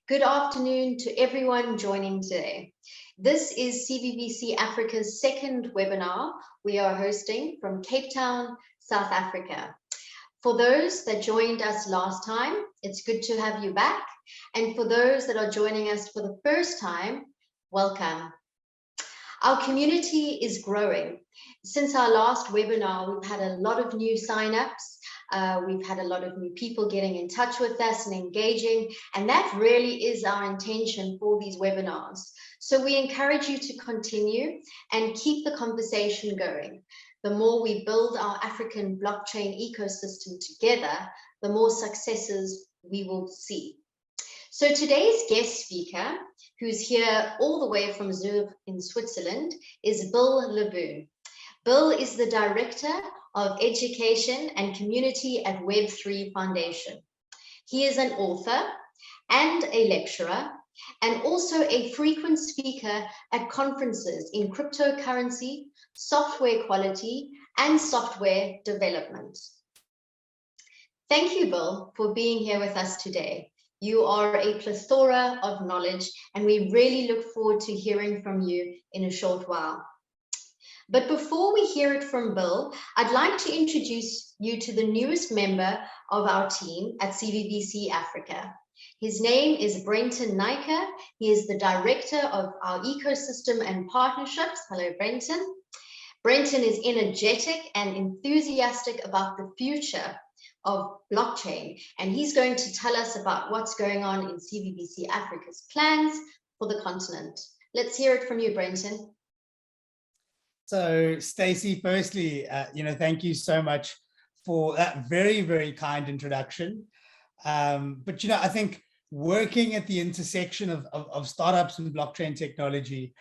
Good afternoon to everyone joining today. This is CVVC Africa's second webinar we are hosting from Cape Town, South Africa. For those that joined us last time, it's good to have you back. And for those that are joining us for the first time, welcome. Our community is growing. Since our last webinar, we've had a lot of new signups. We've had a lot of new people getting in touch with us and engaging, and that really is our intention for these webinars. So we encourage you to continue and keep the conversation going. The more we build our African blockchain ecosystem together, the more successes we will see. So today's guest speaker, who's here all the way from Zurich in Switzerland, is Bill Laboon. Bill is the Director of Education and Community at Web3 Foundation. He is an author and a lecturer, and also a frequent speaker at conferences in cryptocurrency, software quality, and software development. Thank you, Bill, for being here with us today. You are a plethora of knowledge, and we really look forward to hearing from you in a short while. But before we hear it from Bill, I'd like to introduce you to the newest member of our team at CVVC Africa. His name is Brenton Naicker. He is the Director of our Ecosystem and Partnerships. Hello, Brenton. Brenton is energetic and enthusiastic about the future of blockchain, and he's going to tell us about what's going on in CVVC Africa's plans for the continent. Let's hear it from you, Brenton. So, Stacey, firstly, thank you so much for that very, very kind introduction. But, I think working at the intersection of startups and blockchain technology,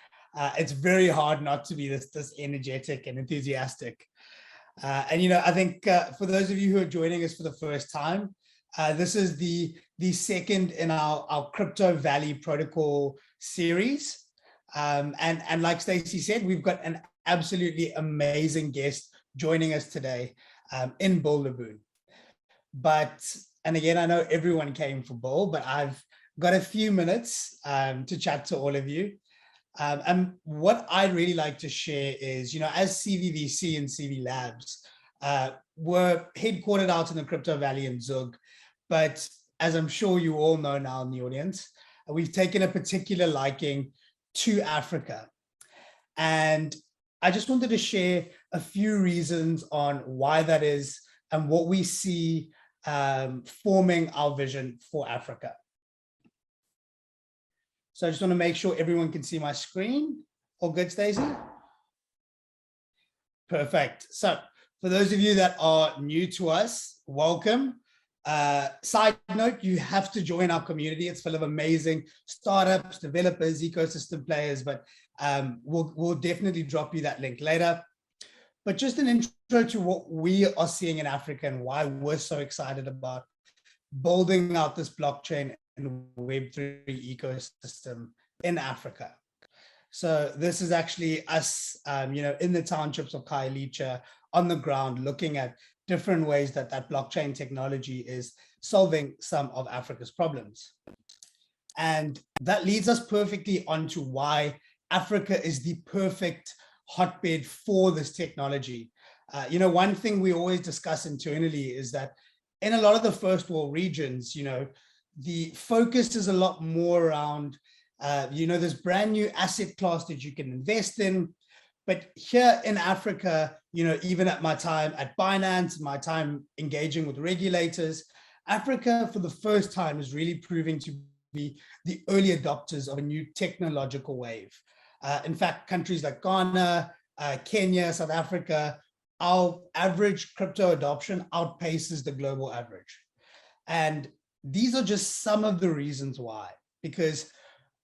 it's very hard not to be this energetic and enthusiastic. I think for those of you who are joining us for the first time, this is the second in our Crypto Valley Protocol series. And like Stacey said, we've got an absolutely amazing guest joining us today in Bill Laboon. And again, I know everyone came for Bill, but I've got a few minutes to chat to all of you. And what I'd really like to share is, as CVVC and CV Labs, we're headquartered out in the Crypto Valley in Zug, but as I'm sure you all know now in the audience, we've taken a particular liking to Africa. And I just wanted to share a few reasons on why that is and what we see forming our vision for Africa. So I just want to make sure everyone can see my screen. All good, Stacey? Perfect. So for those of you that are new to us, welcome. Side note, you have to join our community. It's full of amazing startups, developers, ecosystem players, but we'll definitely drop you that link later. But just an intro to what we are seeing in Africa and why we're so excited about building out this blockchain and Web3 ecosystem in Africa. So this is actually us, in the townships of Khayelitsha on the ground, looking at different ways that blockchain technology is solving some of Africa's problems. And that leads us perfectly onto why Africa is the perfect hotbed for this technology. One thing we always discuss internally is that in a lot of the first world regions, the focus is a lot more around, this brand new asset class that you can invest in. But here in Africa, even at my time at Binance, my time engaging with regulators, Africa for the first time is really proving to be the early adopters of a new technological wave. In fact, countries like Ghana, Kenya, South Africa, our average crypto adoption outpaces the global average. And these are just some of the reasons why, because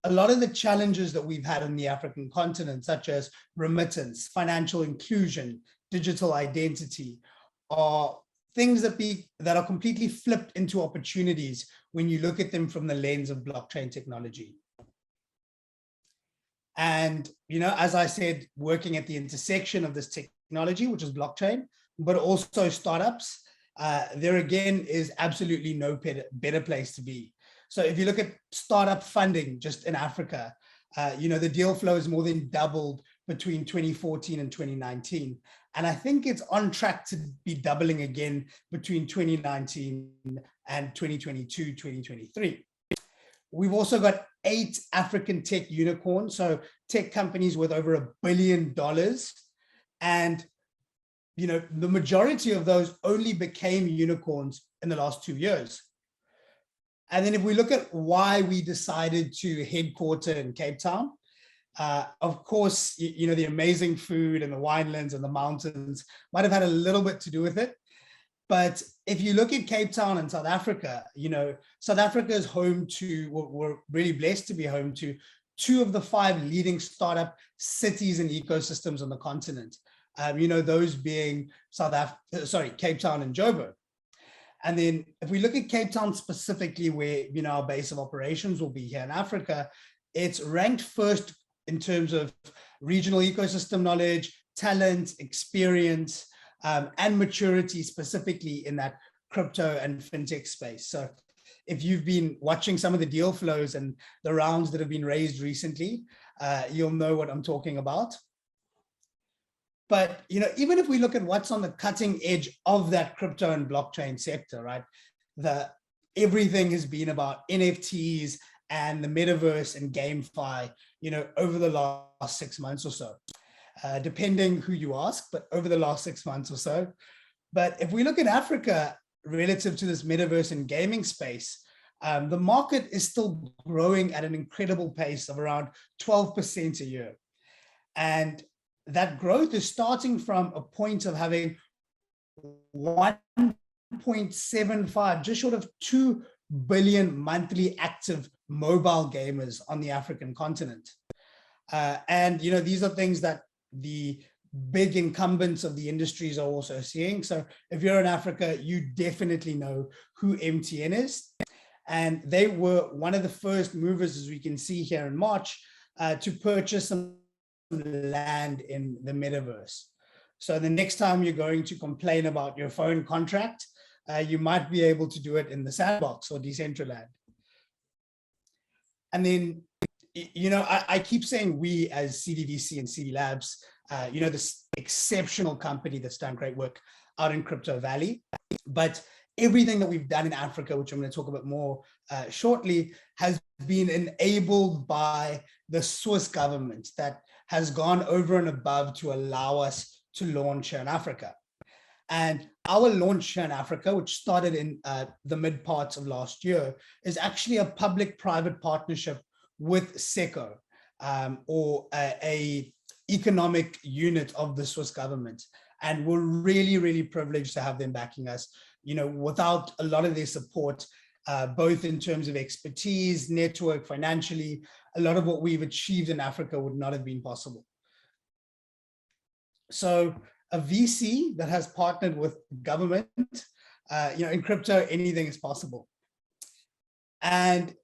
a lot of the challenges that we've had on the African continent, such as remittance, financial inclusion, digital identity, are things that are completely flipped into opportunities when you look at them from the lens of blockchain technology. And, as I said, working at the intersection of this technology, which is blockchain, but also startups, there again is absolutely no better place to be. So if you look at startup funding just in Africa, the deal flow has more than doubled between 2014 and 2019. And I think it's on track to be doubling again between 2019 and 2022, 2023. We've also got 8 African tech unicorns, so tech companies with over $1 billion. And the majority of those only became unicorns in the last 2 years. And then if we look at why we decided to headquarter in Cape Town, of course, the amazing food and the winelands and the mountains might have had a little bit to do with it. But if you look at Cape Town and South Africa, South Africa is home to, we're really blessed to be home to 2 of the 5 leading startup cities and ecosystems on the continent. Those being Cape Town and Joburg. And then if we look at Cape Town specifically, where our base of operations will be here in Africa, it's ranked first in terms of regional ecosystem knowledge, talent, experience, and maturity, specifically in that crypto and fintech space. So if you've been watching some of the deal flows and the rounds that have been raised recently, you'll know what I'm talking about. But even if we look at what's on the cutting edge of that crypto and blockchain sector, right? Everything has been about NFTs and the metaverse and GameFi, over the last 6 months or so, depending who you ask, but over the last 6 months or so. But if we look at Africa relative to this metaverse and gaming space, the market is still growing at an incredible pace of around 12% a year. And that growth is starting from a point of having 1.75, just short of 2 billion monthly active mobile gamers on the African continent. And these are things that the big incumbents of the industries are also seeing. So if you're in Africa, you definitely know who MTN is. And they were one of the first movers, as we can see here in March, to purchase some land in the metaverse. So the next time you're going to complain about your phone contract, you might be able to do it in the Sandbox or Decentraland. And then, I keep saying we as CDVC and CD Labs, this exceptional company that's done great work out in Crypto Valley, but everything that we've done in Africa, which I'm going to talk about more shortly, has been enabled by the Swiss government that has gone over and above to allow us to launch here in Africa. And our launch here in Africa, which started in the mid parts of last year, is actually a public-private partnership with SECO, or a economic unit of the Swiss government. And we're really, really privileged to have them backing us. Without a lot of their support, both in terms of expertise, network, financially, a lot of what we've achieved in Africa would not have been possible. So a VC that has partnered with government, in crypto, anything is possible. And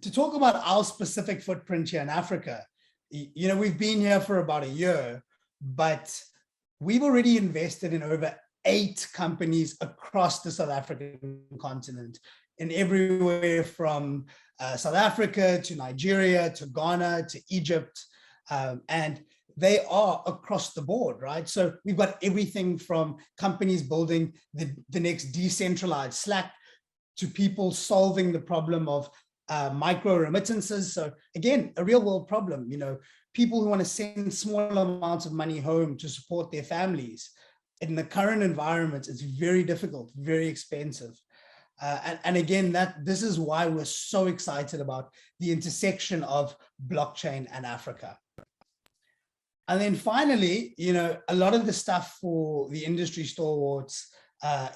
to talk about our specific footprint here in Africa, we've been here for about a year, but we've already invested in over 8 companies across the South African continent, in everywhere from South Africa to Nigeria to Ghana to Egypt, and they are across the board, right? So we've got everything from companies building the next decentralized Slack to people solving the problem of micro remittances. So again, a real world problem, people who want to send small amounts of money home to support their families. In the current environment, it's very difficult, very expensive. And again, this is why we're so excited about the intersection of blockchain and Africa. And then finally, a lot of the stuff for the industry stalwarts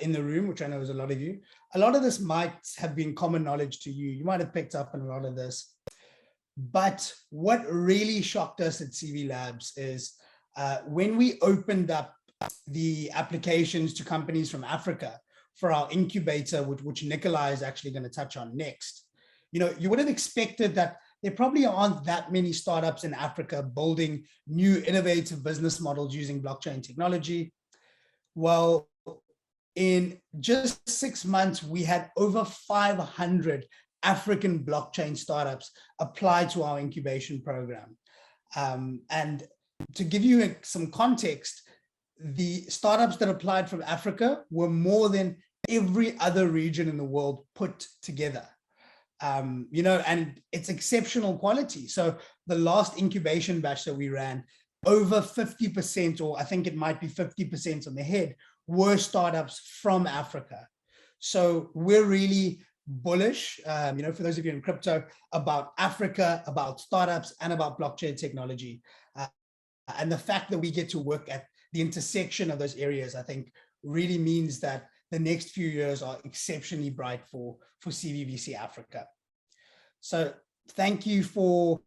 in the room, which I know is a lot of you, a lot of this might have been common knowledge to you. You might have picked up on a lot of this. But what really shocked us at CV Labs is when we opened up the applications to companies from Africa for our incubator, which Nicolai is actually going to touch on next. You would have expected that there probably aren't that many startups in Africa building new innovative business models using blockchain technology. Well, in just 6 months, we had over 500 African blockchain startups apply to our incubation program. And to give you some context, the startups that applied from Africa were more than every other region in the world put together. You know, and it's exceptional quality. So the last incubation batch that we ran, over 50%, or I think it might be 50% on the head, were startups from Africa. So we're really bullish, you know, for those of you in crypto, about Africa, about startups, and about blockchain technology. And the fact that we get to work at the intersection of those areas, I think, really means that the next few years are exceptionally bright for CVVC Africa. So thank you for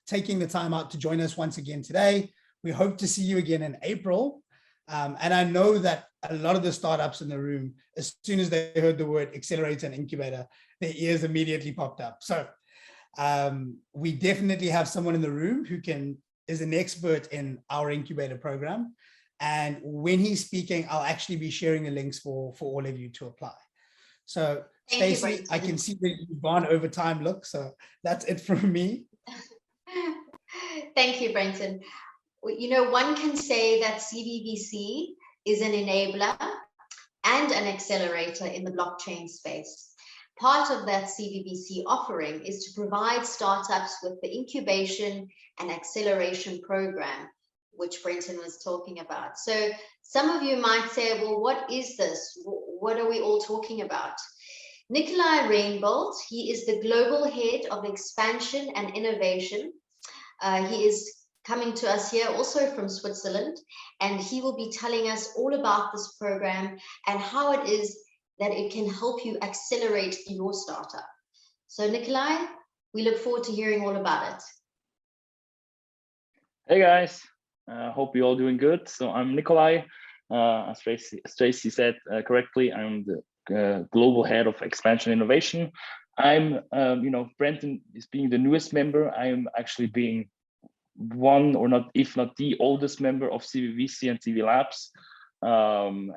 taking the time out to join us once again today. We hope to see you again in April. And I know that a lot of the startups in the room, as soon as they heard the word accelerator and incubator, their ears immediately popped up. So we definitely have someone in the room who is an expert in our incubator program. And when he's speaking, I'll actually be sharing the links for all of you to apply. So Stacey, I can see that you've gone over time, look, so that's it from me. Thank you, Brenton. You know, one can say that CVVC is an enabler and an accelerator in the blockchain space. Part of that CVVC offering is to provide startups with the incubation and acceleration program, which Brenton was talking about. So some of you might say, well, what is this? What are we all talking about? Nicolai Reinbold, he is the global head of expansion and innovation. He is coming to us here also from Switzerland, and he will be telling us all about this program and how it is that it can help you accelerate your startup. So Nicolai, we look forward to hearing all about it. Hey guys, hope you're all doing good. So I'm Nicolai. As Stacey said correctly, I'm the global head of expansion innovation. I'm, you know, Brenton is being the newest member. I'm actually being one, or not, if not the oldest member of CVVC and CV Labs.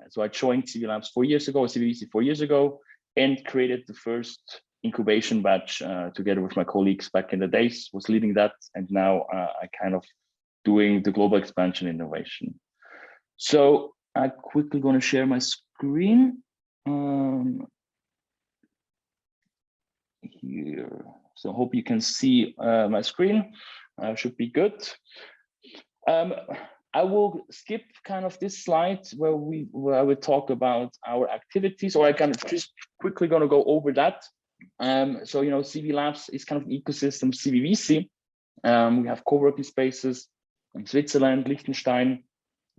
So I joined CV Labs 4 years ago, or CVVC 4 years ago, and created the first incubation batch together with my colleagues back in the days, was leading that. And now I kind of doing the global expansion innovation. So I'm quickly going to share my screen here. So I hope you can see my screen. Should be good. I will skip kind of this slide where I will talk about our activities, or I can just quickly going to go over that. So, you know, CV Labs is kind of an ecosystem CVVC. We have co-working spaces in Switzerland, Liechtenstein.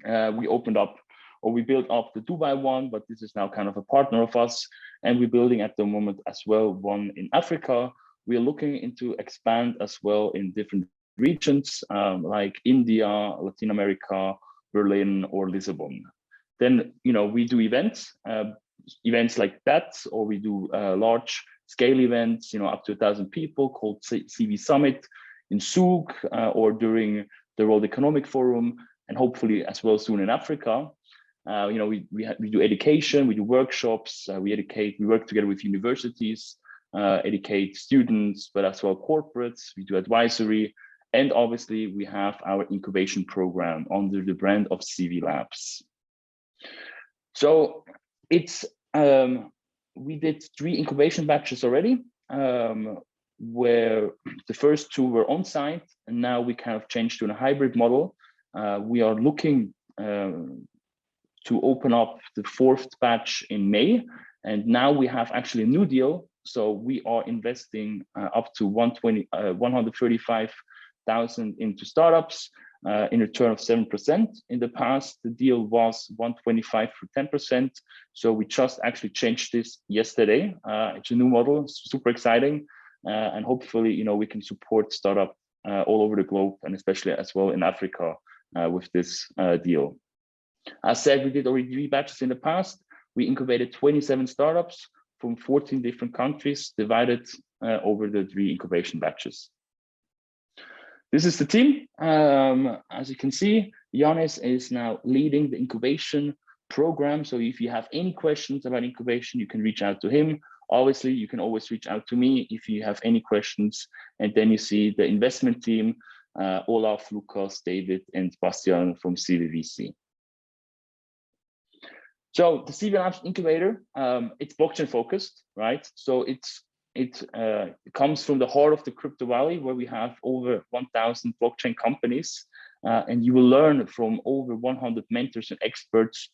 We opened up, or we built up the Dubai one, but this is now kind of a partner of us. And we're building at the moment as well one in Africa. We are looking into expand as well in different regions like India, Latin America, Berlin, or Lisbon. Then, you know, we do events like that, or we do large scale events, you know, up to 1,000 people, called CV Summit in Zug, or during the World Economic Forum, and hopefully as well soon in Africa. You know, we do education, we do workshops, we work together with universities, educate students, but as well corporates. We do advisory, and obviously we have our incubation program under the brand of CV Labs. So it's we did 3 incubation batches already, where the first 2 were on site, and now we kind of changed to a hybrid model. We are looking to open up the 4th batch in May, and now we have actually a new deal. So we are investing up to 135,000 into startups in return of 7%. In the past, the deal was 125 for 10%. So we just actually changed this yesterday. It's a new model, super exciting, and hopefully, you know, we can support startup all over the globe, and especially as well in Africa with this deal. As said, we did already 3 batches in the past. We incubated 27 startups from 14 different countries, divided over the 3 incubation batches. This is the team. As you can see, Yannis is now leading the incubation program. So if you have any questions about incubation, you can reach out to him. Obviously, you can always reach out to me if you have any questions. And then you see the investment team, Olaf, Lukas, David, and Bastian from CVVC. So the CV Labs Incubator, it's blockchain focused, right? So it comes from the heart of the crypto valley, where we have over 1,000 blockchain companies, and you will learn from over 100 mentors and experts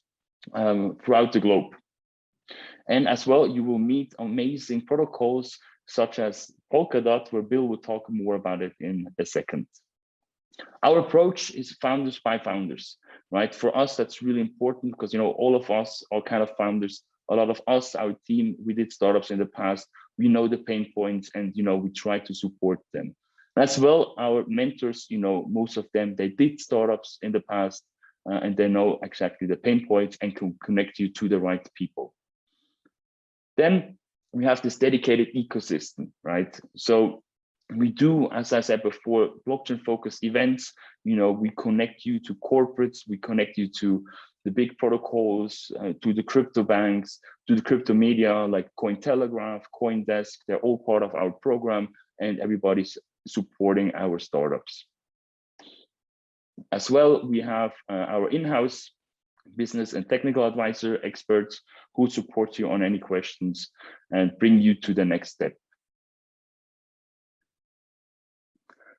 throughout the globe. And as well, you will meet amazing protocols such as Polkadot, where Bill will talk more about it in a second. Our approach is founders by founders, right? For us, that's really important because, you know, all of us are kind of founders. A lot of us, our team, we did startups in the past. We know the pain points and, you know, we try to support them. As well, our mentors, you know, most of them, they did startups in the past and they know exactly the pain points and can connect you to the right people. Then we have this dedicated ecosystem, right? So we do, as I said before, blockchain focused events. You know, we connect you to corporates, we connect you to the big protocols, to the crypto banks, to the crypto media like Cointelegraph, CoinDesk. They're all part of our program and everybody's supporting our startups. As well, we have our in-house business and technical advisor experts who support you on any questions and bring you to the next step.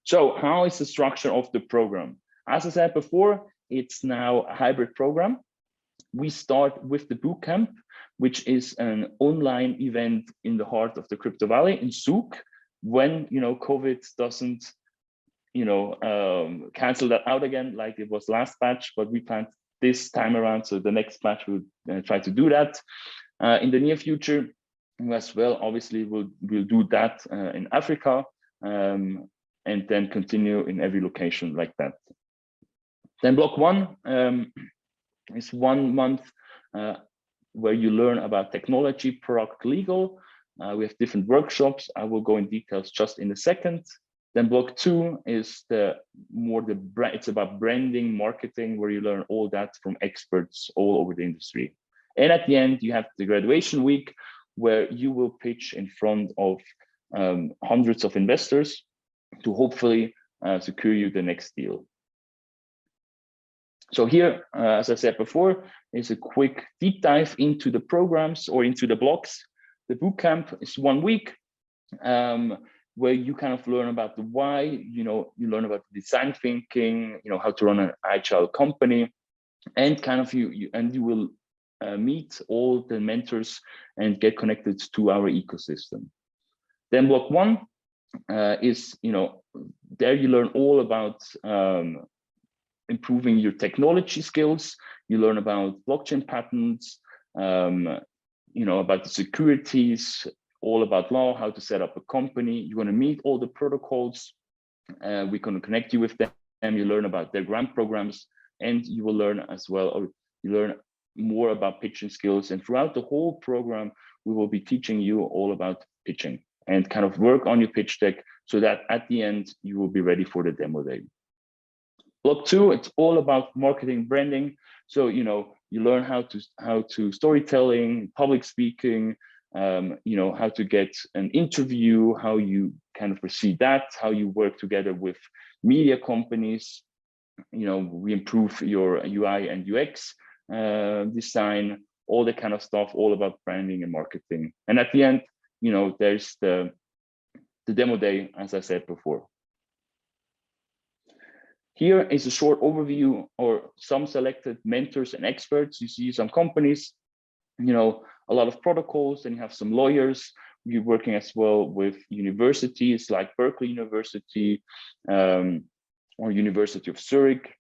So how is the structure of the program? As I said before, it's now a hybrid program. We start with the bootcamp, which is an online event in the heart of the crypto valley in Zug. When, you know, COVID doesn't, you know, cancel that out again like it was last batch, but we planned this time around. So the next batch we'll try to do that in the near future as well. Obviously, we'll do that in Africa. And then continue in every location like that. Then block one is 1 month where you learn about technology, product, legal. We have different workshops. I will go in details just in a second. Then block two is it's about branding, marketing, where you learn all that from experts all over the industry. And at the end, you have the graduation week, where you will pitch in front of hundreds of investors to hopefully secure you the next deal. So here, as I said before, is a quick deep dive into the programs or into the blocks. The bootcamp is 1 week where you kind of learn about the why, you know, you learn about design thinking, you know, how to run an agile company, and kind of you will meet all the mentors and get connected to our ecosystem. Then block one is, you know, there you learn all about improving your technology skills. You learn about blockchain patents, you know, about the securities, all about law, how to set up a company. You're going to meet all the protocols. We're going to connect you with them. You learn about their grant programs, and you will learn as well, or you learn more about pitching skills. And throughout the whole program, we will be teaching you all about pitching and kind of work on your pitch deck so that at the end, you will be ready for the demo day. Block two, it's all about marketing, branding. So, you know, you learn how to storytelling, public speaking, you know, how to get an interview, how you kind of proceed that, how you work together with media companies. You know, we improve your UI and UX design, all that kind of stuff, all about branding and marketing. And at the end, you know, there's the demo day, as I said before. Here is a short overview or some selected mentors and experts. You see some companies, you know, a lot of protocols, and you have some lawyers. You're working as well with universities like Berkeley University or University of Zurich.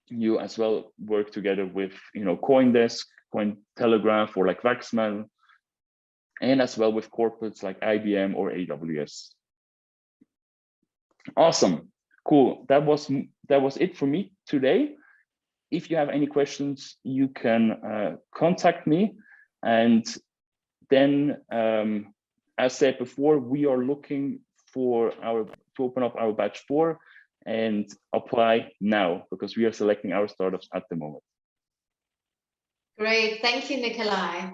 You as well work together with, you know, CoinDesk, Cointelegraph, or like Rethman, and as well with corporates like IBM or AWS. Awesome. Cool. That was it for me today. If you have any questions, you can contact me. And then, as said before, we are looking for to open up our batch 4 and apply now, because we are selecting our startups at the moment. Great. Thank you, Nicolai.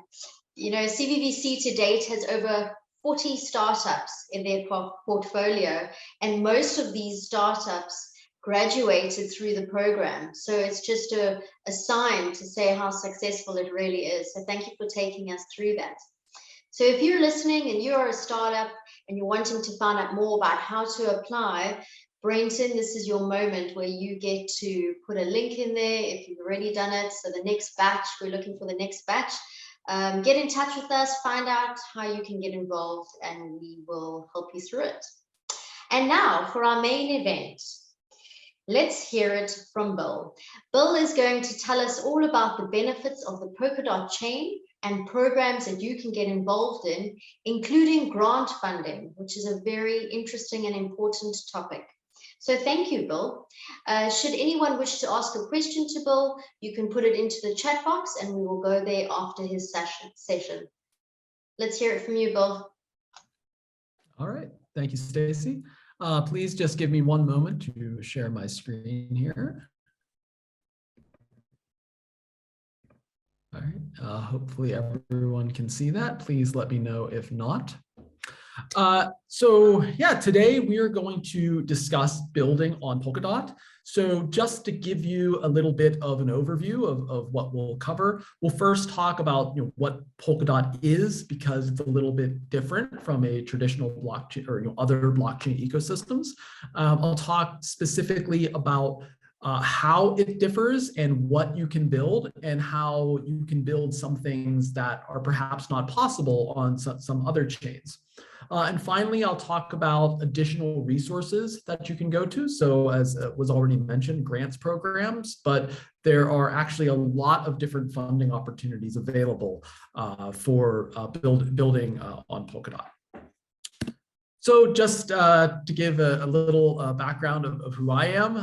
You know, CBBC to date has over 40 startups in their portfolio, and most of these startups graduated through the program. So it's just a sign to say how successful it really is. So thank you for taking us through that. So if you're listening and you're a startup and you're wanting to find out more about how to apply, Brenton, this is your moment where you get to put a link in there if you've already done it. So the next batch, we're looking for the next batch. Get in touch with us, find out how you can get involved, and we will help you through it. And now for our main event. Let's hear it from Bill. Bill is going to tell us all about the benefits of the Polkadot chain and programs that you can get involved in, including grant funding, which is a very interesting and important topic. So thank you, Bill. Should anyone wish to ask a question to Bill, you can put it into the chat box and we will go there after his session. Let's hear it from you, Bill. All right, thank you, Stacey. Please just give me one moment to share my screen here. All right, hopefully everyone can see that. Please let me know if not. So yeah, today we are going to discuss building on Polkadot. So just to give you a little bit of an overview of what we'll cover, we'll first talk about what Polkadot is, because it's a little bit different from a traditional blockchain or other blockchain ecosystems. I'll talk specifically about how it differs and what you can build and how you can build some things that are perhaps not possible on some other chains. And finally, I'll talk about additional resources that you can go to. So as was already mentioned, grants programs, but there are actually a lot of different funding opportunities available for building on Polkadot. So just to give a little background of who I am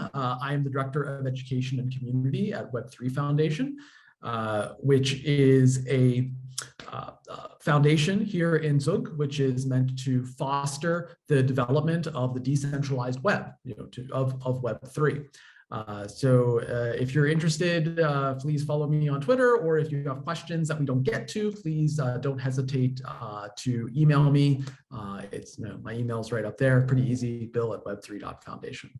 the Director of Education and Community at Web3 Foundation, which is a foundation here in Zug, which is meant to foster the development of the decentralized web, of Web3. So if you're interested, please follow me on Twitter, or if you have questions that we don't get to, please don't hesitate to email me. My email's right up there, pretty easy, bill@web3.foundation.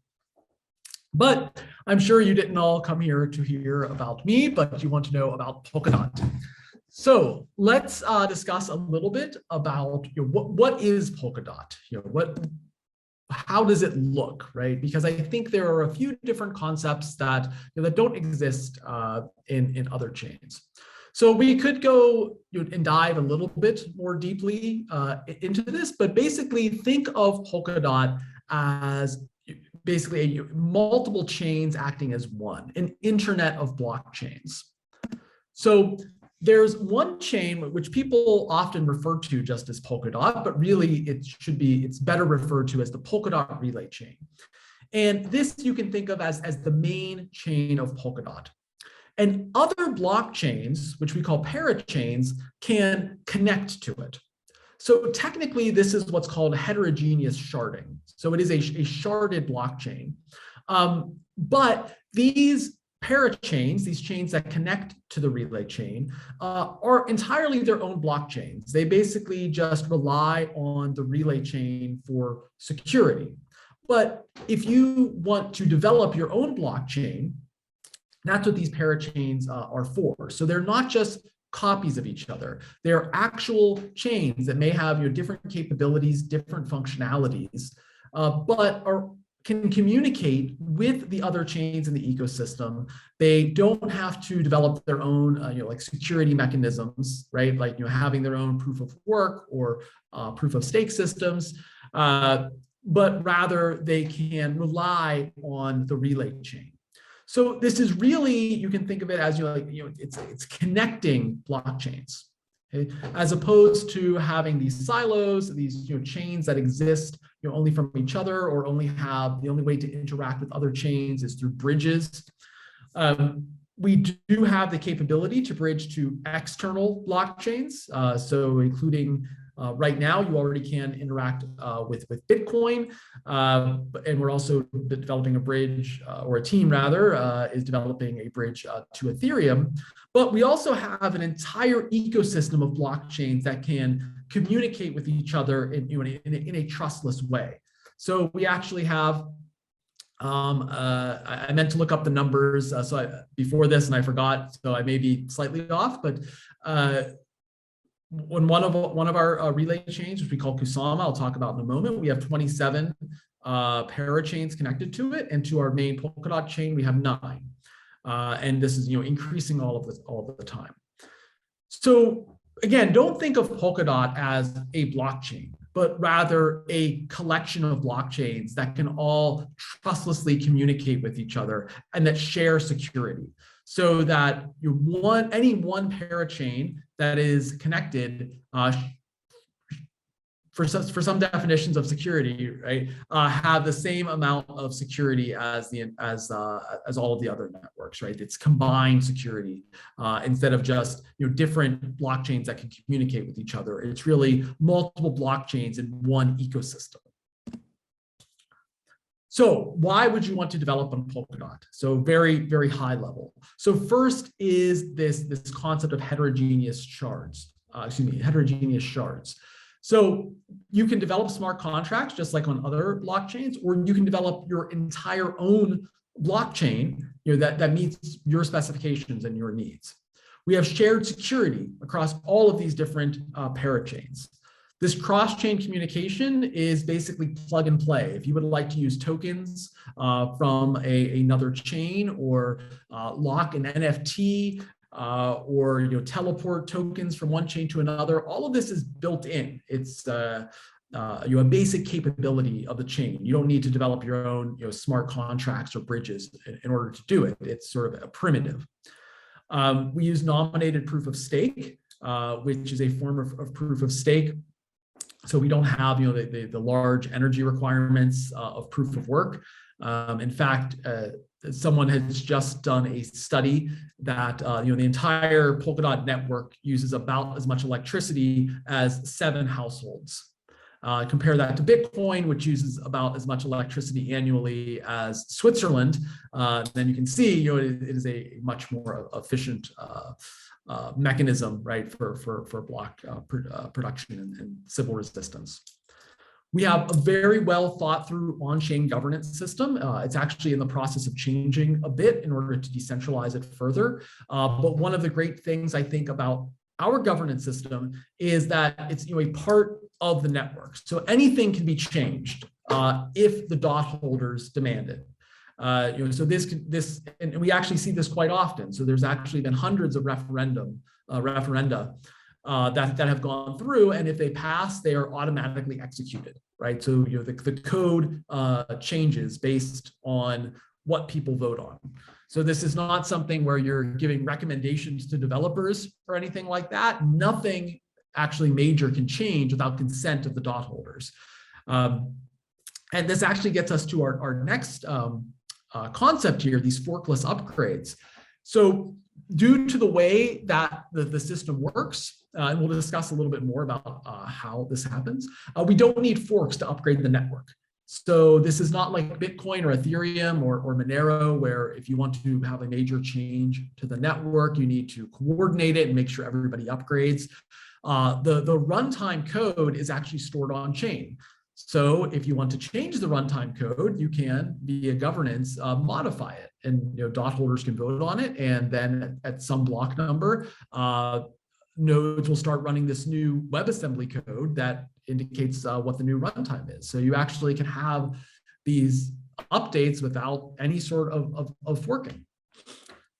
But I'm sure you didn't all come here to hear about me, but you want to know about Polkadot. So let's discuss a little bit about what is Polkadot. How does it look, right? Because I think there are a few different concepts that that don't exist in other chains. So we could go and dive a little bit more deeply into this, but basically think of Polkadot as basically multiple chains acting as one, an internet of blockchains. So there's one chain which people often refer to just as Polkadot, but really it's better referred to as the Polkadot relay chain. And this you can think of as the main chain of Polkadot. And other blockchains, which we call parachains, can connect to it. So technically, this is what's called heterogeneous sharding. So it is a sharded blockchain. But these parachains, these chains that connect to the relay chain, are entirely their own blockchains. They basically just rely on the relay chain for security. But if you want to develop your own blockchain, that's what these parachains are for. So they're not just copies of each other. They're actual chains that may have different capabilities, different functionalities, but can communicate with the other chains in the ecosystem. They don't have to develop their own, like security mechanisms, right? Like having their own proof of work or proof of stake systems, but rather they can rely on the relay chain. So this is really, you can think of it as it's connecting blockchains, okay? As opposed to having these silos, these chains that exist only from each other, or only have the only way to interact with other chains is through bridges. We do have the capability to bridge to external blockchains, so including Right now, you already can interact with Bitcoin, and we're also developing a bridge, or a team rather, is developing a bridge to Ethereum. But we also have an entire ecosystem of blockchains that can communicate with each other in a trustless way. So we actually have, I meant to look up the numbers before this and I forgot, so I may be slightly off, but when one of our relay chains, which we call Kusama, I'll talk about in a moment, we have 27 parachains connected to it, and to our main Polkadot chain, we have 9. And this is increasing all of the time. So again, don't think of Polkadot as a blockchain, but rather a collection of blockchains that can all trustlessly communicate with each other and that share security, so that any one parachain that is connected, for some definitions of security, right, have the same amount of security as all of the other networks, right? It's combined security instead of just different blockchains that can communicate with each other. It's really multiple blockchains in one ecosystem. So why would you want to develop on Polkadot? So very, very high level. So first is this concept of heterogeneous shards. Heterogeneous shards. So you can develop smart contracts just like on other blockchains, or you can develop your entire own blockchain that meets your specifications and your needs. We have shared security across all of these different parachains. This cross-chain communication is basically plug and play. If you would like to use tokens from another chain, or lock an NFT, or teleport tokens from one chain to another, all of this is built in. It's a basic capability of the chain. You don't need to develop your own smart contracts or bridges in order to do it. It's sort of a primitive. We use nominated proof of stake, which is a form of proof of stake. So we don't have the large energy requirements of proof of work. In fact, someone has just done a study that the entire Polkadot network uses about as much electricity as 7 households. Compare that to Bitcoin, which uses about as much electricity annually as Switzerland. Then you can see it is a much more efficient mechanism, right, for block production and civil resistance. We have a very well thought through on-chain governance system. It's actually in the process of changing a bit in order to decentralize it further. But one of the great things I think about our governance system is that it's a part of the network. So anything can be changed if the DOT holders demand it. So this, and we actually see this quite often. So there's actually been hundreds of referenda that have gone through, and if they pass, they are automatically executed, right? So the code changes based on what people vote on. So this is not something where you're giving recommendations to developers or anything like that. Nothing actually major can change without consent of the DOT holders. And this actually gets us to our next concept here, these forkless upgrades. So due to the way that the system works, and we'll discuss a little bit more about how this happens, we don't need forks to upgrade the network. So this is not like Bitcoin or Ethereum or Monero, where if you want to have a major change to the network, you need to coordinate it and make sure everybody upgrades. The runtime code is actually stored on chain. So if you want to change the runtime code, you can, via governance, modify it, and DOT holders can vote on it, and then at some block number, nodes will start running this new WebAssembly code that indicates what the new runtime is. So you actually can have these updates without any sort of forking.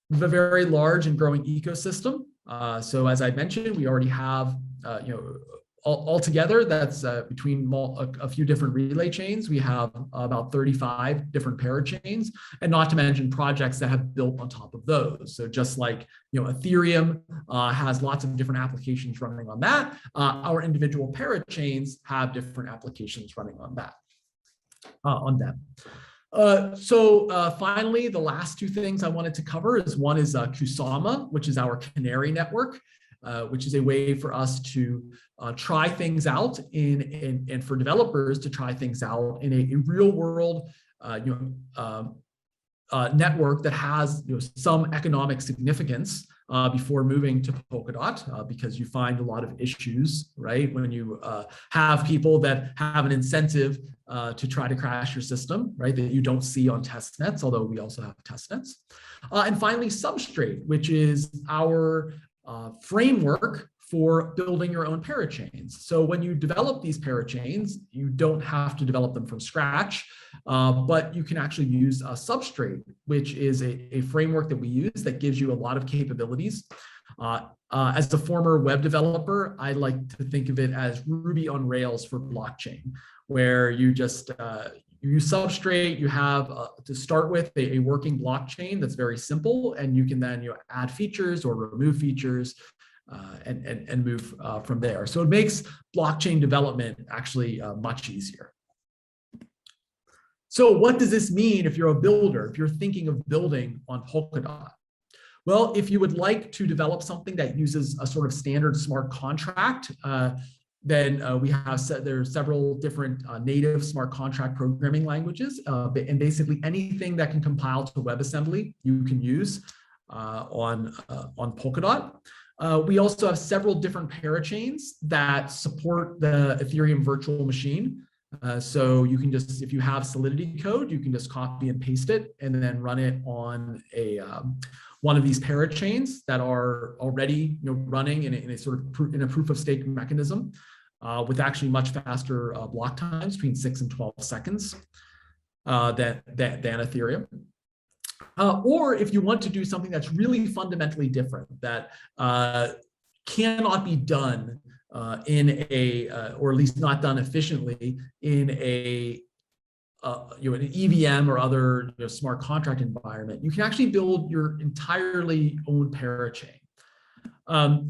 We have a very large and growing ecosystem. So as I mentioned, we already have altogether, that's between a few different relay chains, we have about 35 different parachains, and not to mention projects that have built on top of those. So just like Ethereum has lots of different applications running on that, our individual parachains have different applications running on that, on them. Finally, the last two things I wanted to cover is one is Kusama, which is our canary network, which is a way for us to try things out and for developers to try things out in a real world network that has some economic significance before moving to Polkadot, because you find a lot of issues, right? When you have people that have an incentive to try to crash your system, right? That you don't see on test nets, although we also have test nets. And finally, Substrate, which is our framework for building your own parachains. So when you develop these parachains, you don't have to develop them from scratch, but you can actually use a Substrate, which is a framework that we use that gives you a lot of capabilities. As a former web developer, I like to think of it as Ruby on Rails for blockchain, where you just you use Substrate, you have to start with a working blockchain that's very simple, and you can then add features or remove features and move from there. So it makes blockchain development actually much easier. So what does this mean if you're a builder, if you're thinking of building on Polkadot? Well, if you would like to develop something that uses a sort of standard smart contract, then we have there are several different native smart contract programming languages, and basically anything that can compile to WebAssembly you can use on Polkadot. We also have several different parachains that support the Ethereum virtual machine. So you can just, if you have Solidity code, you can just copy and paste it and then run it on a one of these parachains that are already running in a sort of in a proof of stake mechanism with actually much faster block times, between 6 and 12 seconds than Ethereum. Or if you want to do something that's really fundamentally different, that cannot be done in a, or at least not done efficiently in an EVM or other smart contract environment, you can actually build your entirely own parachain.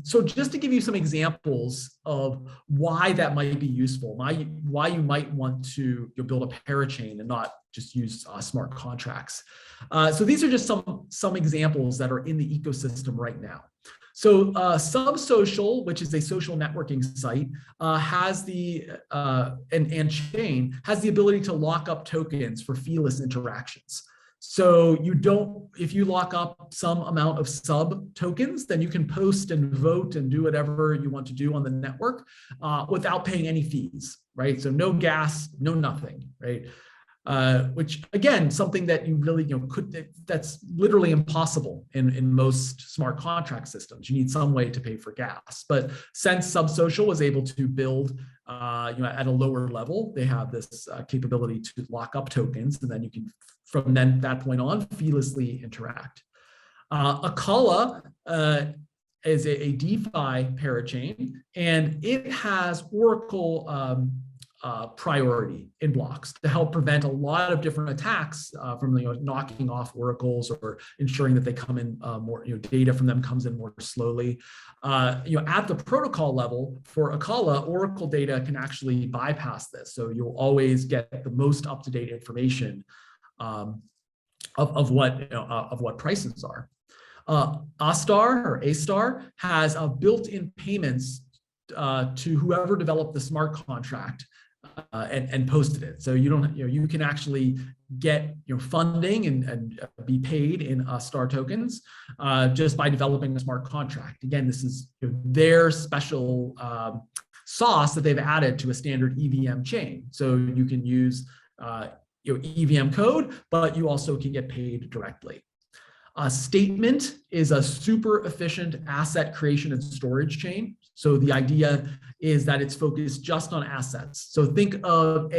So just to give you some examples of why that might be useful, why you might want to build a parachain and not just use smart contracts. So these are just some examples that are in the ecosystem right now. So Subsocial, which is a social networking site, has the and Chain has the ability to lock up tokens for feeless interactions. So you don't, if you lock up some amount of sub tokens, then you can post and vote and do whatever you want to do on the network without paying any fees, right? So no gas, no nothing, right? Which again, something that you really that's literally impossible in most smart contract systems. You need some way to pay for gas. But since Subsocial was able to build at a lower level, they have this capability to lock up tokens, and then you can from that point on feelessly interact. Akala is a DeFi parachain, and it has Oracle priority in blocks to help prevent a lot of different attacks from knocking off oracles or ensuring that they come in more, data from them comes in more slowly. At the protocol level for Akala, Oracle data can actually bypass this, so you'll always get the most up-to-date information of what prices are. A-Star has built-in payments to whoever developed the smart contract and posted it. So you don't, you can actually get funding and be paid in Star tokens just by developing a smart contract. Again, this is their special sauce that they've added to a standard EVM chain. So you can use EVM code, but you also can get paid directly. Statement is a super efficient asset creation and storage chain. So the idea is that it's focused just on assets. So think of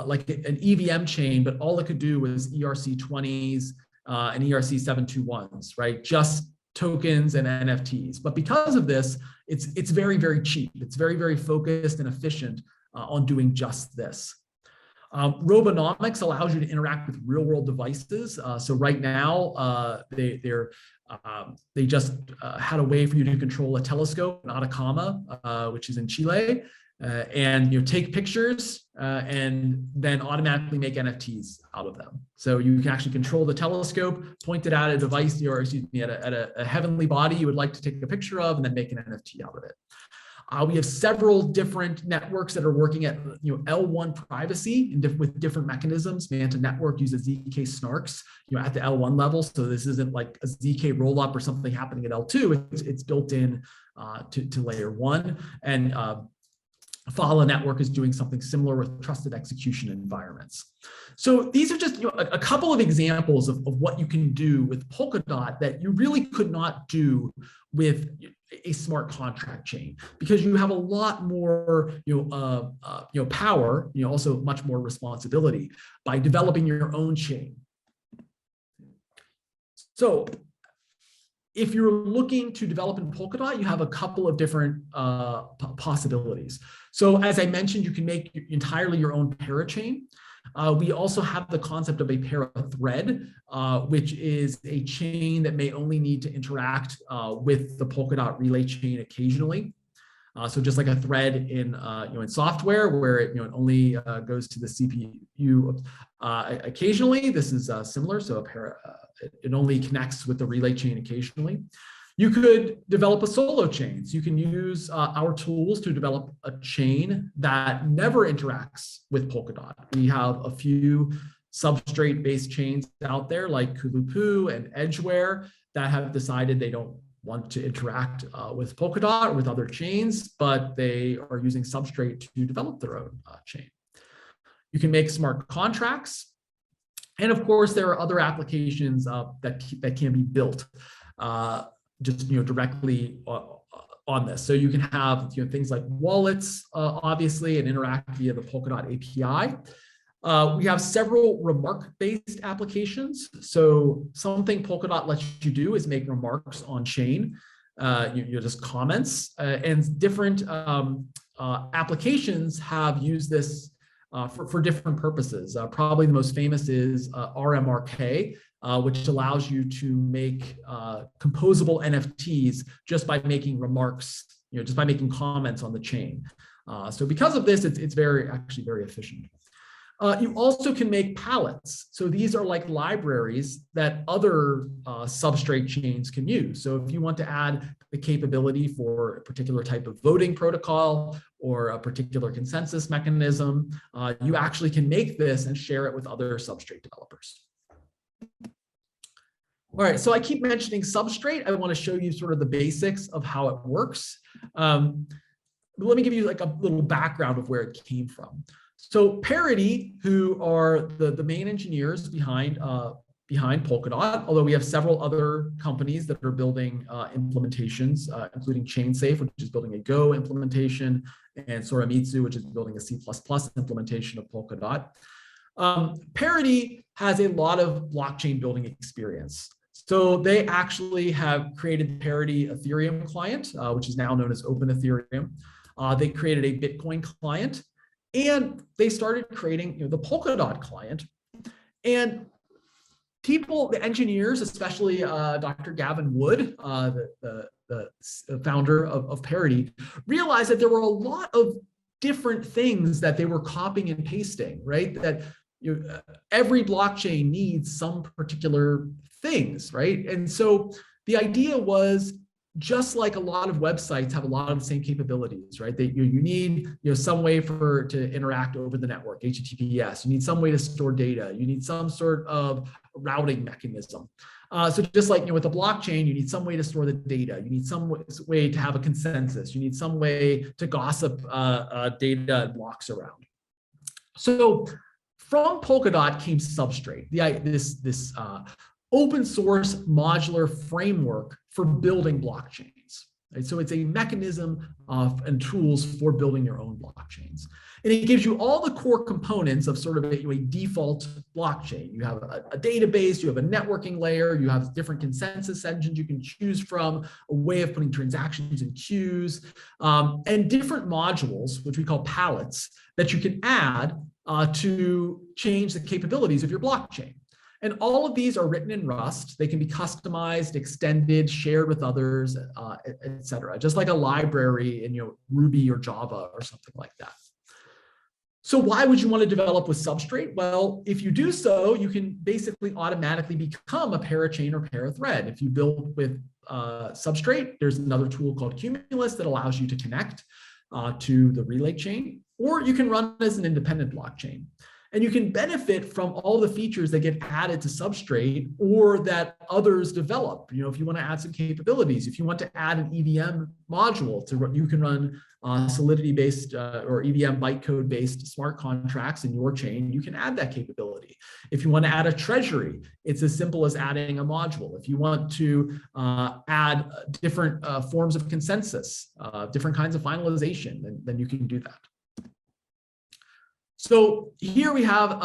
like an EVM chain, but all it could do was ERC20s and ERC721s, right? Just tokens and NFTs. But because of this, it's very, very cheap. It's very, very focused and efficient on doing just this. Robonomics allows you to interact with real-world devices. So right now, they just had a way for you to control a telescope in Atacama, which is in Chile, and take pictures and then automatically make NFTs out of them. So you can actually control the telescope, point it at a device, or excuse me, at a heavenly body you would like to take a picture of, and then make an NFT out of it. We have several different networks that are working at L1 privacy and with different mechanisms. Manta Network uses ZK snarks at the L1 level. So this isn't like a ZK rollup or something happening at L2. It's built in to layer 1. And Fala Network is doing something similar with trusted execution environments. So these are just a couple of examples of what you can do with Polkadot that you really could not do with a smart contract chain, because you have a lot more power, also much more responsibility by developing your own chain. So if you're looking to develop in Polkadot, you have a couple of different possibilities. So as I mentioned, you can make entirely your own parachain. We also have the concept of a para-thread, which is a chain that may only need to interact with the Polkadot relay chain occasionally. So just like a thread in software where it only goes to the CPU occasionally, this is similar. So it only connects with the relay chain occasionally. You could develop a solo chain. So you can use our tools to develop a chain that never interacts with Polkadot. We have a few substrate-based chains out there like Kulupu and Edgeware that have decided they don't want to interact with Polkadot or with other chains, but they are using substrate to develop their own chain. You can make smart contracts. And of course, there are other applications that can be built just directly on this. So you can have things like wallets, obviously, and interact via the Polkadot API. We have several remark-based applications. So something Polkadot lets you do is make remarks on chain, just comments, and different applications have used this for different purposes. Probably the most famous is RMRK, which allows you to make composable NFTs just by making remarks, just by making comments on the chain. So because of this, it's actually very efficient. You also can make palettes. So these are like libraries that other substrate chains can use. So if you want to add the capability for a particular type of voting protocol or a particular consensus mechanism, you actually can make this and share it with other substrate developers. All right, so I keep mentioning substrate. I want to show you sort of the basics of how it works. Let me give you like a little background of where it came from. So Parity, who are the main engineers behind Polkadot, although we have several other companies that are building implementations, including ChainSafe, which is building a Go implementation, and Soramitsu, which is building a C++ implementation of Polkadot. Parity has a lot of blockchain building experience. So they actually have created the Parity Ethereum client, which is now known as Open Ethereum. They created a Bitcoin client. And they started creating the Polkadot client. And people, the engineers, especially Dr. Gavin Wood, the founder of Parity, realized that there were a lot of different things that they were copying and pasting, right? That every blockchain needs some particular things, right? And so the idea was, just like a lot of websites have a lot of the same capabilities, right? That you need some way to interact over the network, HTTPS. You need some way to store data. You need some sort of routing mechanism. So just like with a blockchain, you need some way to store the data. You need some way to have a consensus. You need some way to gossip data and blocks around. So from Polkadot came Substrate, this open source modular framework for building blockchains. Right? So it's a mechanism and tools for building your own blockchains. And it gives you all the core components of sort of a default blockchain. You have a database, you have a networking layer, you have different consensus engines you can choose from, a way of putting transactions in queues, and different modules, which we call palettes, that you can add to change the capabilities of your blockchain. And all of these are written in Rust. They can be customized, extended, shared with others, et cetera, just like a library in Ruby or Java or something like that. So why would you want to develop with Substrate? Well, if you do so, you can basically automatically become a parachain or parathread. If you build with Substrate, there's another tool called Cumulus that allows you to connect to the relay chain, or you can run as an independent blockchain. And you can benefit from all the features that get added to Substrate or that others develop. You know, if you want to add some capabilities, if you want to add an EVM module to run, you can run Solidity-based or EVM bytecode-based smart contracts in your chain, you can add that capability. If you want to add a treasury, it's as simple as adding a module. If you want to add different forms of consensus, different kinds of finalization, then you can do that. So here we have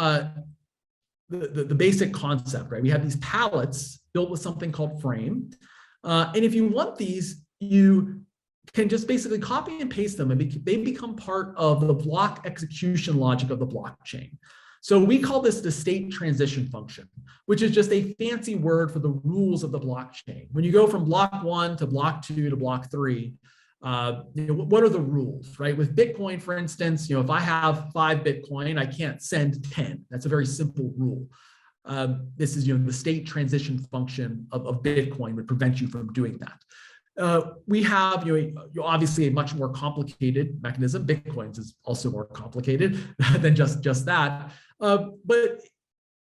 the basic concept, right? We have these palettes built with something called frame. And if you want these, you can just basically copy and paste them, and they become part of the block execution logic of the blockchain. So we call this the state transition function, which is just a fancy word for the rules of the blockchain. When you go from block 1 to block 2 to block 3, what are the rules, right? With Bitcoin, for instance, if I have 5 Bitcoin, I can't send 10. That's a very simple rule. This is, the state transition function of Bitcoin would prevent you from doing that. We have, obviously a much more complicated mechanism. Bitcoin's is also more complicated than just that. But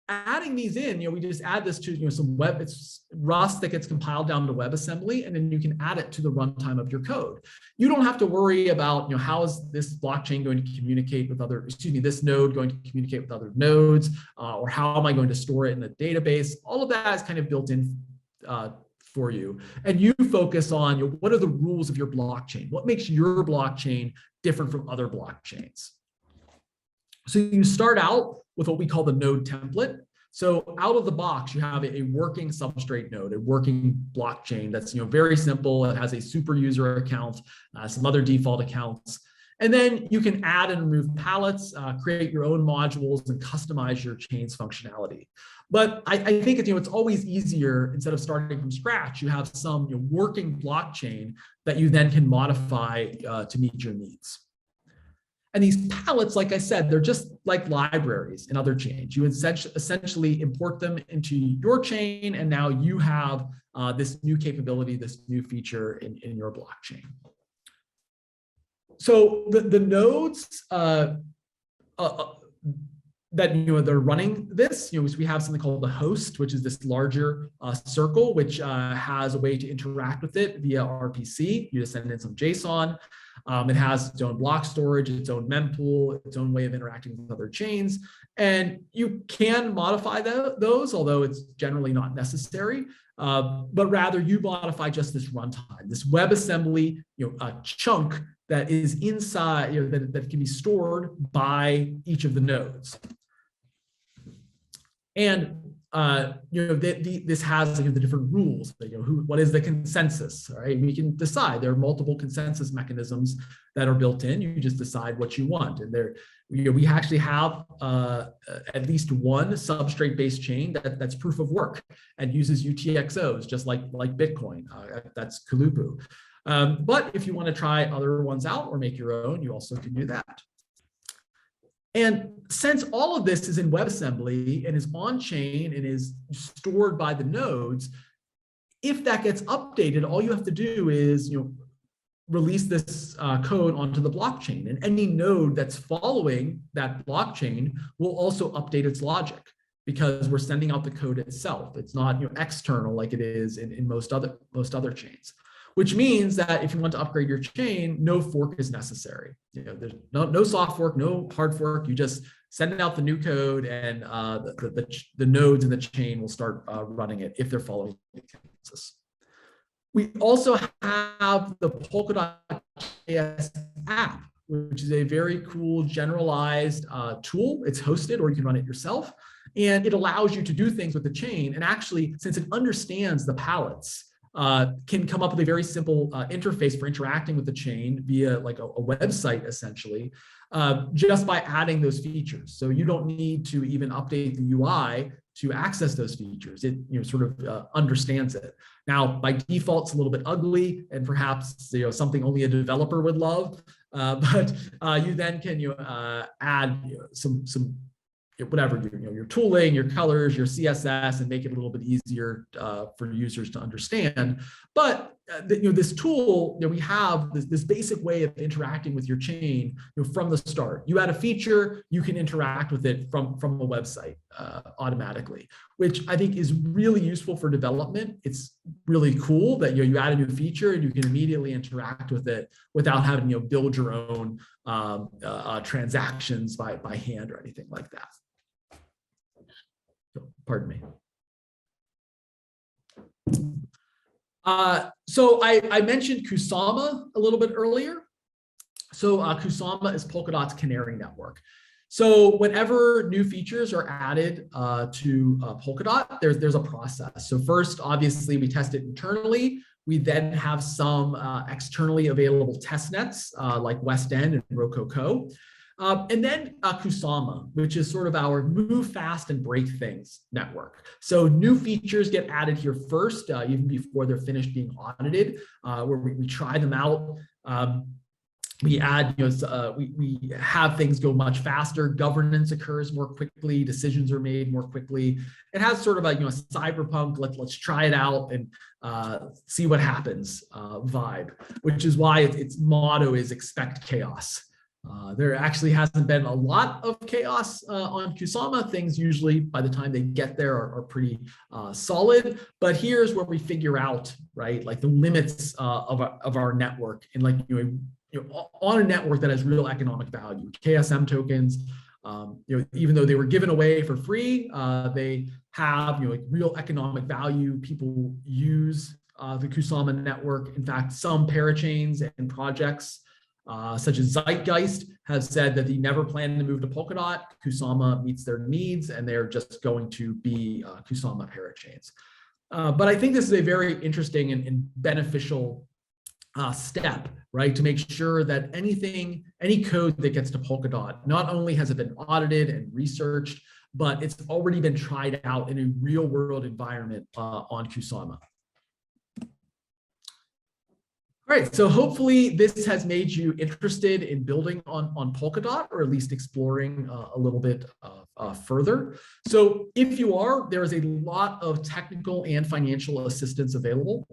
adding these in, we just add this to some web, it's Rust that gets compiled down to WebAssembly, and then you can add it to the runtime of your code. You don't have to worry about how is this blockchain going to communicate with other, this node going to communicate with other nodes, or how am I going to store it in a database? All of that is kind of built in for you. And you focus on what are the rules of your blockchain? What makes your blockchain different from other blockchains? So you start out with what we call the node template. So out of the box, you have a working Substrate node, a working blockchain that's very simple. It has a super user account, some other default accounts. And then you can add and remove palettes, create your own modules, and customize your chain's functionality. But I think it's always easier, instead of starting from scratch, you have some working blockchain that you then can modify to meet your needs. And these palettes, like I said, they're just like libraries in other chains. You essentially import them into your chain, and now you have this new capability, this new feature in your blockchain. So the nodes that they're running this, we have something called the host, which is this larger circle, which has a way to interact with it via RPC. You just send in some JSON. It has its own block storage, its own mempool, its own way of interacting with other chains. And you can modify those, although it's generally not necessary. But rather you modify just this runtime, this WebAssembly chunk that is inside, that can be stored by each of the nodes. And this has the different rules. What is the consensus? All right, we can decide. There are multiple consensus mechanisms that are built in. You just decide what you want. And there, we actually have at least one Substrate-based chain that's proof of work and uses UTXOs, just like Bitcoin. That's Kulupu. But if you want to try other ones out or make your own, you also can do that. And since all of this is in WebAssembly and is on-chain and is stored by the nodes, if that gets updated, all you have to do is release this code onto the blockchain. And any node that's following that blockchain will also update its logic, because we're sending out the code itself. It's not external like it is in most other chains. Which means that if you want to upgrade your chain, no fork is necessary. There's no soft fork, no hard fork. You just send out the new code, and the nodes in the chain will start running it if they're following the consensus. We also have the Polkadot.js app, which is a very cool generalized tool. It's hosted, or you can run it yourself. And it allows you to do things with the chain. And actually, since it understands the palettes, can come up with a very simple interface for interacting with the chain via like a website, essentially, just by adding those features. So you don't need to even update the UI to access those features. It sort of understands it. Now, by default, it's a little bit ugly and perhaps something only a developer would love. But you then can add some whatever your tooling, your colors, your CSS, and make it a little bit easier for users to understand. But this tool, we have this basic way of interacting with your chain from the start. You add a feature, you can interact with it from a website automatically, which I think is really useful for development. It's really cool that you add a new feature and you can immediately interact with it without having to build your own transactions by hand or anything like that. Pardon me. So I mentioned Kusama a little bit earlier. So Kusama is Polkadot's canary network. So whenever new features are added to Polkadot, there's a process. So first, obviously, we test it internally. We then have some externally available test nets like West End and Rococo. And then Kusama, which is sort of our move fast and break things network. So new features get added here first, even before they're finished being audited, where we try them out. We add, we have things go much faster. Governance occurs more quickly. Decisions are made more quickly. It has sort of a cyberpunk, let's try it out and see what happens vibe, which is why its motto is expect chaos. There actually hasn't been a lot of chaos on Kusama. Things usually, by the time they get there, are pretty solid. But here's where we figure out, right, like the limits of our network, and like on a network that has real economic value. KSM tokens, even though they were given away for free, they have like real economic value. People use the Kusama network. In fact, some parachains and projects such as Zeitgeist have said that they never plan to move to Polkadot. Kusama meets their needs, and they're just going to be Kusama parachains. But I think this is a very interesting and beneficial step, right? To make sure that any code that gets to Polkadot, not only has it been audited and researched, but it's already been tried out in a real world environment on Kusama. All right, so hopefully this has made you interested in building on Polkadot, or at least exploring a little bit further. So if you are, there is a lot of technical and financial assistance available.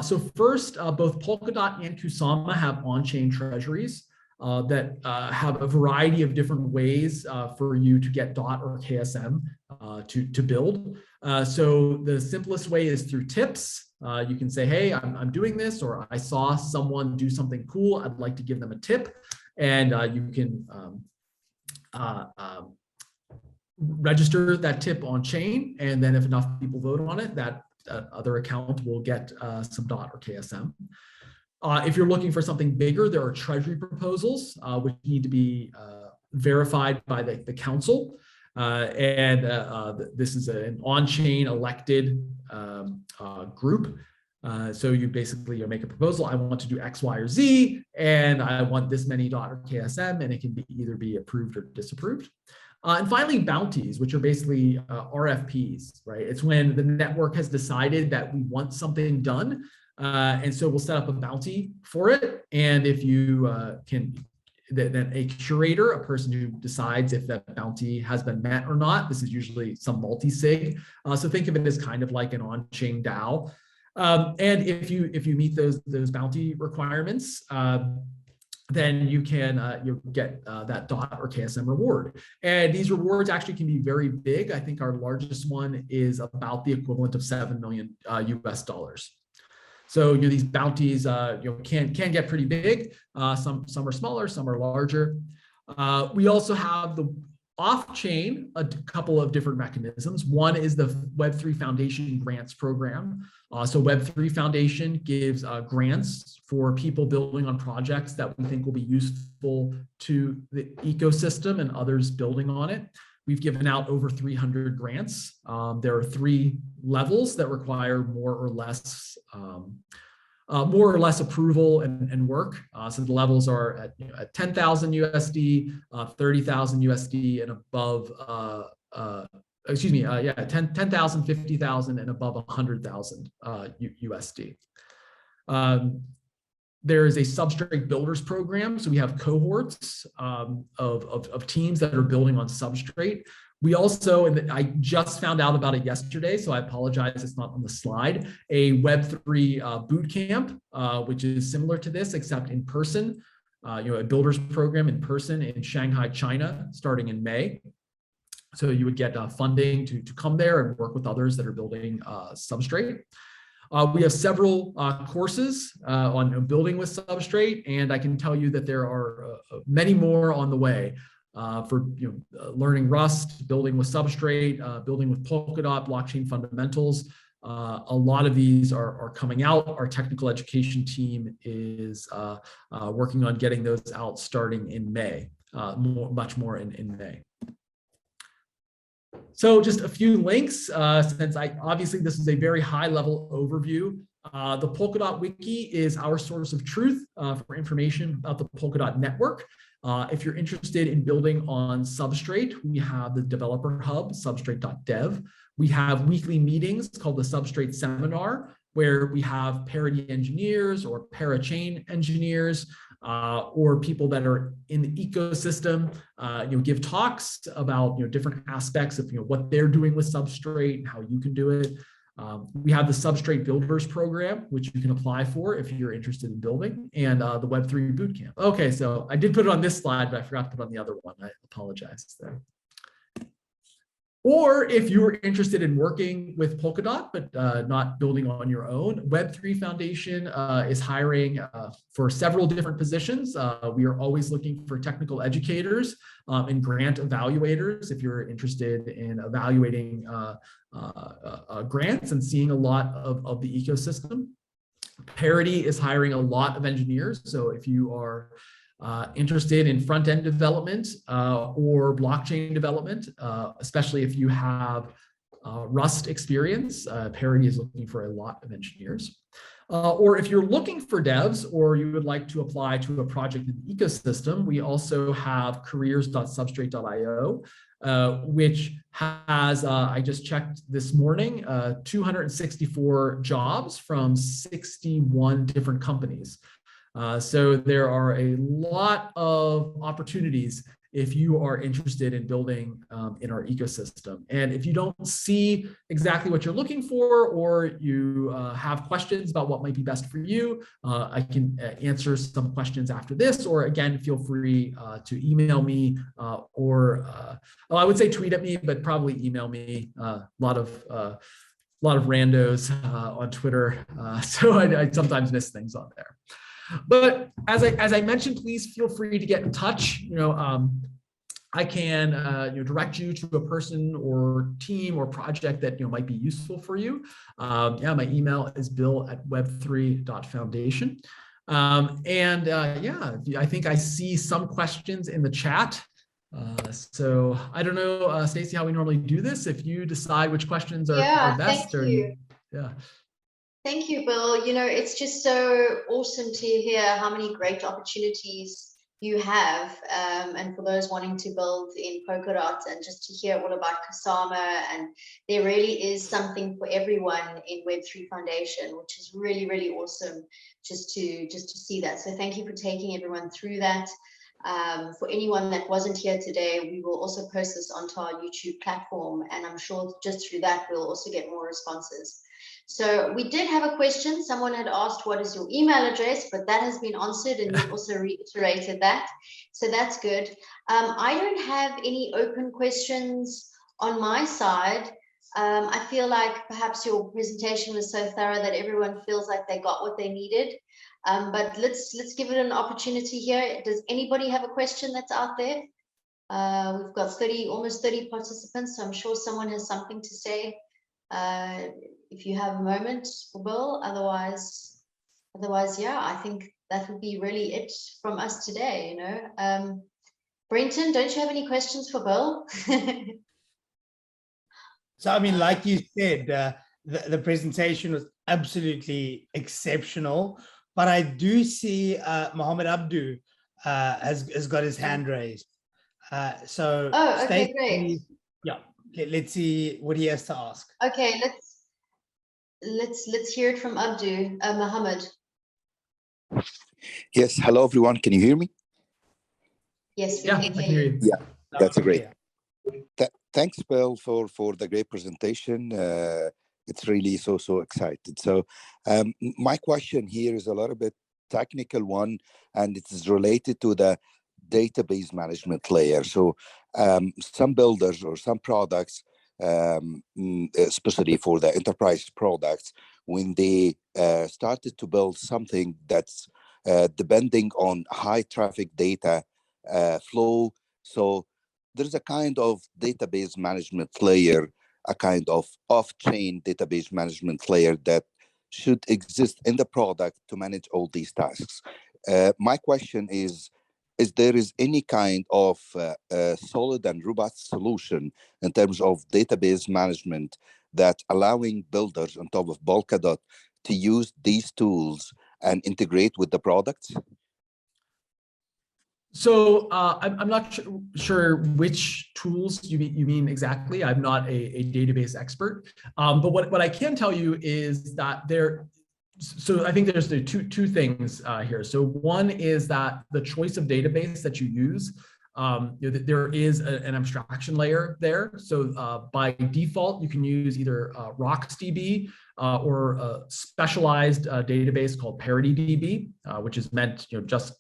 So first, both Polkadot and Kusama have on-chain treasuries that have a variety of different ways for you to get DOT or KSM to build. So the simplest way is through tips. You can say, hey, I'm doing this, or I saw someone do something cool, I'd like to give them a tip. And you can register that tip on chain. And then if enough people vote on it, that other account will get some DOT or KSM. If you're looking for something bigger, there are treasury proposals, which need to be verified by the council. This is an on-chain elected group. So you basically make a proposal. I want to do X, Y, or Z, and I want this many DOT or KSM, and it can either be approved or disapproved. And finally, bounties, which are basically RFPs, right? It's when the network has decided that we want something done, and so we'll set up a bounty for it. And if you then a curator, a person who decides if that bounty has been met or not. This is usually some multi-sig. So think of it as kind of like an on-chain DAO. And if you meet those bounty requirements, then you can you get that DOT or KSM reward. And these rewards actually can be very big. I think our largest one is about the equivalent of $7 million US dollars. So these bounties can get pretty big. Some are smaller, some are larger. We also have the off-chain, a couple of different mechanisms. One is the Web3 Foundation grants program. So Web3 Foundation gives grants for people building on projects that we think will be useful to the ecosystem and others building on it. We've given out over 300 grants. There are 3 levels that require more or less approval and work. So the levels are at 10,000 USD, 30,000 USD, and above. 10,000, 50,000, and above 100,000 USD. There is a substrate builders program. So we have cohorts of teams that are building on substrate. We also, and I just found out about it yesterday, so I apologize, it's not on the slide, a Web3 boot camp, which is similar to this, except in person, a builders program in person in Shanghai, China, starting in May. So you would get funding to come there and work with others that are building substrate. We have several courses on building with substrate, and I can tell you that there are many more on the way. For learning Rust, building with substrate, building with Polkadot, blockchain fundamentals. A lot of these are coming out. Our technical education team is working on getting those out starting in May, much more in May. So just a few links, since obviously this is a very high level overview. The Polkadot Wiki is our source of truth for information about the Polkadot network. If you're interested in building on Substrate, we have the developer hub, substrate.dev. We have weekly meetings called the Substrate Seminar, where we have parity engineers or parachain engineers, or people that are in the ecosystem, give talks about different aspects of what they're doing with Substrate and how you can do it. We have the Substrate Builders program, which you can apply for if you're interested in building, and the Web3 Bootcamp. Okay, so I did put it on this slide, but I forgot to put it on the other one. I apologize there. Or if you were interested in working with Polkadot, but not building on your own, Web3 Foundation is hiring for several different positions. We are always looking for technical educators and grant evaluators if you're interested in evaluating grants and seeing a lot of the ecosystem. Parity is hiring a lot of engineers. So if you are interested in front-end development or blockchain development, especially if you have Rust experience, Parity is looking for a lot of engineers. Or if you're looking for devs or you would like to apply to a project in the ecosystem, we also have careers.substrate.io, which has, I just checked this morning, 264 jobs from 61 different companies. So there are a lot of opportunities if you are interested in building in our ecosystem. And if you don't see exactly what you're looking for, or you have questions about what might be best for you, I can answer some questions after this, or again, feel free to email me or I would say tweet at me, but probably email me. A lot of randos on Twitter, so I sometimes miss things on there. But as I mentioned, please feel free to get in touch. I can direct you to a person or team or project that might be useful for you. Yeah, my email is bill@web3.foundation. Yeah, I think I see some questions in the chat. So I don't know, Stacey, how we normally do this. If you decide which questions are best, thank you. Yeah. Thank you, Bill. It's just so awesome to hear how many great opportunities you have. And for those wanting to build in Polkadot, and just to hear all about Kasama, and there really is something for everyone in Web3 Foundation, which is really, really awesome just to see that. So thank you for taking everyone through that. For anyone that wasn't here today, we will also post this onto our YouTube platform, and I'm sure just through that we'll also get more responses. So we did have a question. Someone had asked, what is your email address? But that has been answered, and you also reiterated that. So that's good. I don't have any open questions on my side. I feel like perhaps your presentation was so thorough that everyone feels like they got what they needed. But let's give it an opportunity here. Does anybody have a question that's out there? We've got almost 30 participants, so I'm sure someone has something to say. If you have a moment for Bill, otherwise, yeah, I think that would be really it from us today. Brenton, don't you have any questions for Bill? So, I mean, like you said, the presentation was absolutely exceptional, but I do see Mohammed Abdu has got his hand raised. So, oh, okay, great. Yeah, let's see what he has to ask. Okay, let's hear it from Abdu, Mohammed. Yes, hello everyone. Can you hear me? Yes, we Yeah, can I hear can you. hear you. Yeah, that's great. Thanks, Bill, for the great presentation. It's really so excited. So my question here is a little bit technical one, and it is related to the database management layer. So some builders or some products, especially for the enterprise products, when they started to build something that's depending on high traffic data flow. So there's a kind of database management layer, a kind of off-chain database management layer that should exist in the product to manage all these tasks. My question is there is any kind of solid and robust solution in terms of database management that allowing builders on top of Polkadot to use these tools and integrate with the products? So I'm not sure which tools you mean exactly. I'm not a database expert, but what I can tell you is that so I think there's the two things here. So one is that the choice of database that you use, there is an abstraction layer there. So by default, you can use either RocksDB or a specialized database called ParityDB, which is meant just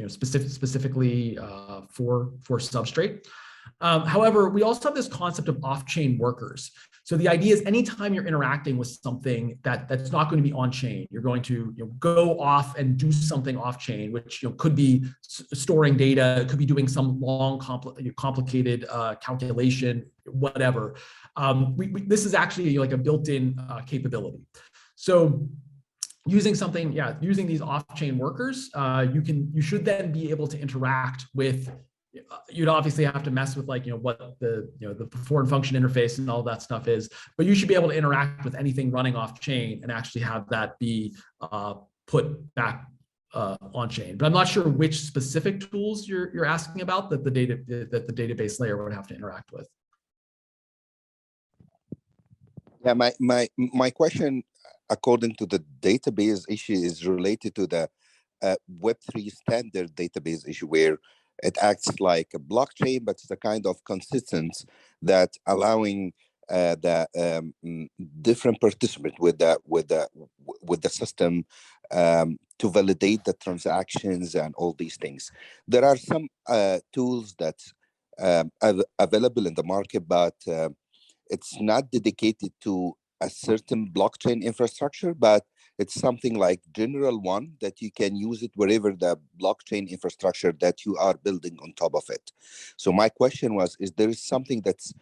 specifically for Substrate. However, we also have this concept of off-chain workers. So the idea is anytime you're interacting with something that's not going to be on-chain, you're going to go off and do something off-chain, which could be storing data, it could be doing some long, complicated calculation, whatever. This is actually like a built-in capability. So using using these off-chain workers, you should then be able to interact with. You'd obviously have to mess with what the foreign function interface and all that stuff is, but you should be able to interact with anything running off-chain and actually have that be put back on-chain. But I'm not sure which specific tools you're asking about that the database layer would have to interact with. Yeah, my question, according to the database issue, is related to the Web3 standard database issue, where it acts like a blockchain, but it's a kind of consistent that allowing the different participants with the system to validate the transactions and all these things. There are some tools that available in the market, but it's not dedicated to a certain blockchain infrastructure, but it's something like general one that you can use it wherever the blockchain infrastructure that you are building on top of it. So my question was, is there something that's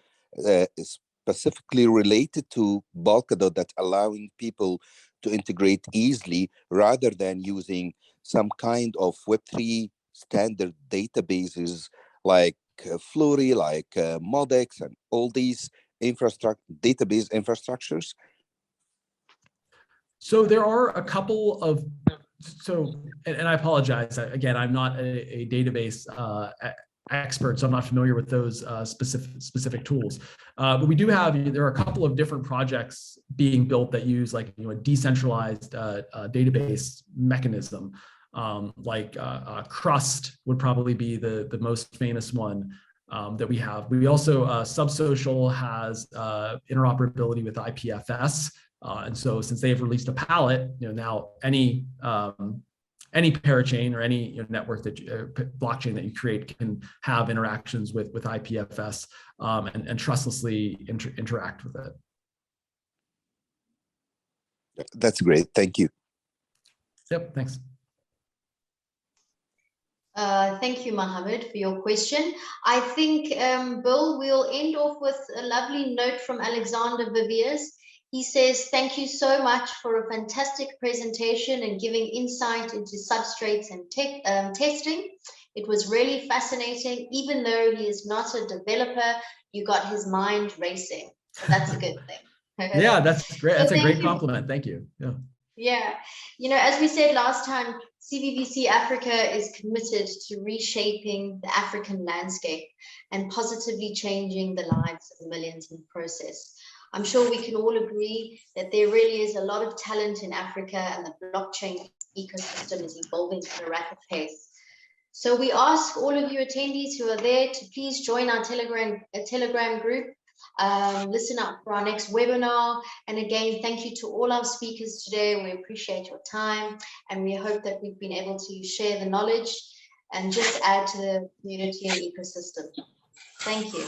specifically related to Polkadot that's allowing people to integrate easily rather than using some kind of Web3 standard databases like Flurry, like Modex, and all these database infrastructures? So there are a couple of, and I apologize, again, I'm not a database expert, so I'm not familiar with those specific tools. But we do there are a couple of different projects being built that use a decentralized database mechanism. Crust would probably be the most famous one that we have. We also, Subsocial has interoperability with IPFS. And so since they've released a palette, now any parachain or any network blockchain that you create can have interactions with IPFS and trustlessly interact with it. That's great. Thank you. Yep, thanks. Thank you, Mohammed, for your question. I think, Bill, we'll end off with a lovely note from Alexander Viviers. He says, thank you so much for a fantastic presentation and giving insight into substrates and testing. It was really fascinating. Even though he is not a developer, you got his mind racing. So that's a good thing. Yeah, that's great. That's a great compliment. Thank you. Yeah. As we said last time, CVVC Africa is committed to reshaping the African landscape and positively changing the lives of millions in the process. I'm sure we can all agree that there really is a lot of talent in Africa, and the blockchain ecosystem is evolving at a rapid pace. So we ask all of you attendees who are there to please join our Telegram group, listen up for our next webinar. And again, thank you to all our speakers today. We appreciate your time, and we hope that we've been able to share the knowledge and just add to the community and ecosystem. Thank you.